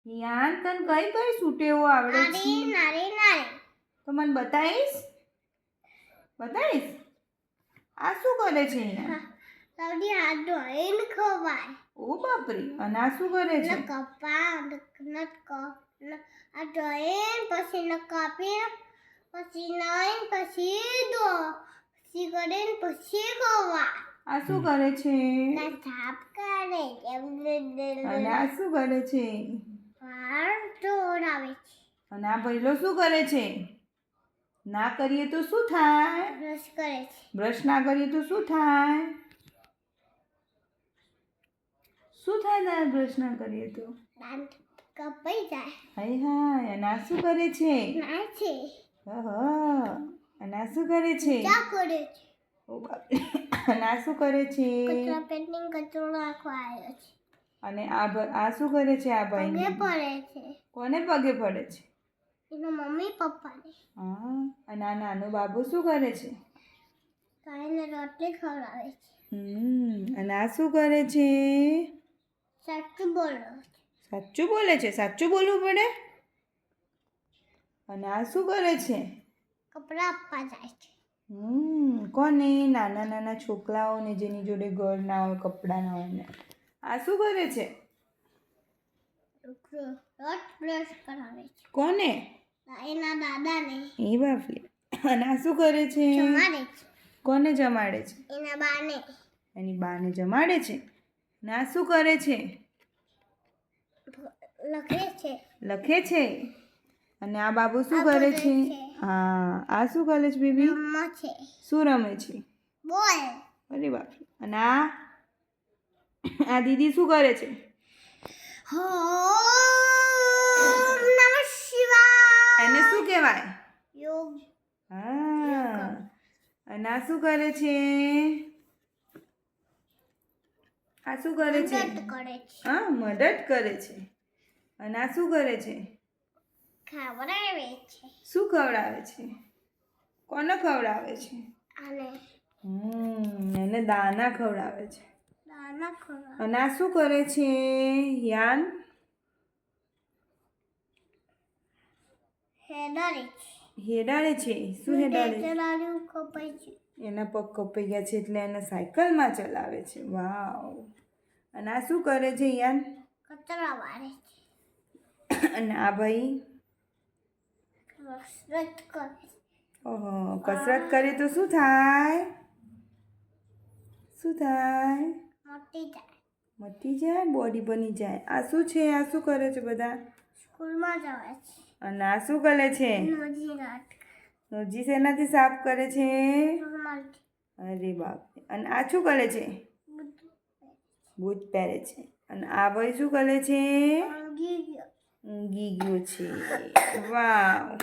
Yarn તને કઈ કઈ સુટેવો આવડે છે? તો મને બતાવીશ? આ શું કરે છે અહીંયા? ઓ બાપરે! અને આ શું કરે છે? આ શું કરે છે? અને આ શું કરે છે? અને આ ભઈલો શું કરે છે? ના કરીએ તો શું થાય? બ્રશ ના કરીએ તો શું થાય? શું થાય તારે બ્રશ ના કરીએ તો? હાય હાય. અને આ શું કરે છે? અને આ શું કરે છે? ઓ બાપરે! અને આ શું કરે છે? અને આ શું કરે છે? આ ભાઈ કોને પગે પડે છે? મમ્મી પપ્પાને. હા. અને આ નાનો બાબુ શું કરે છે? ગાયને રોટલી ખવડાવે છે. અને આ શું કરે છે? સાચું બોલો. સાચું બોલે છે? સાચું બોલવું પડે? અને આ શું કરે છે? કપડાં આપવા જાય છે. કોને? નાના નાના છોકરાઓને જેની જોડે ઘર ના હોય, કપડાં ના હોય ને. આ શું કરે છે? બ્રશ કરાવે છે. કોને? એના દાદાને. એ બાપરે! અને આ શું કરે છે? જમાડે છે. કોને જમાડે છે? એના બાને. એની બાને જમાડે છે. ને આ શું કરે છે? લખે છે. અને આ બાબુ શું કરે છે? હા. આ શું કરે છે બેબી? શું રમે છે? બોલ. અરે બાપરે! અને આ દીદી શું કરે છે? નમઃ શિવાય. એને શું કહેવાય? યોગ. હા. અને આ શું કરે છે? આ શું કરે છે? હા, મદદ કરે છે. અને આ શું કરે છે? ખવડાવે છે. શું ખવડાવે છે? કોને ખવડાવે છે? આને. એને દાના ખવડાવે છે. દાના ખવડાવે. અને આ શું કરે છે? યાન હેડાડે છે. શું હેડાડે છે? એના પગ કપાઈ ગયા છે એટલે એને સાયકલમાં ચલાવે છે. વાવ. અને આ શું કરે છે યાન? કચરા વાળે છે. અને આ ભાઈ કસરત કરે. ઓહો, કસરત કરે તો શું થાય? શું થાય? મોટી જાય, બોડી બની જાય. આ શું છે? આ શું કરે છે બધા? સ્કૂલમાં જવાય છે. અને આ શું કરે છે? નોજી શેનાથી સાફ કરે છે? અરે બાપ. અને આ શું કરે છે? બૂટ પહેરે છે. અને આ ભાઈ શું કરે છે? ઊંઘી ગયો છે. વાવ.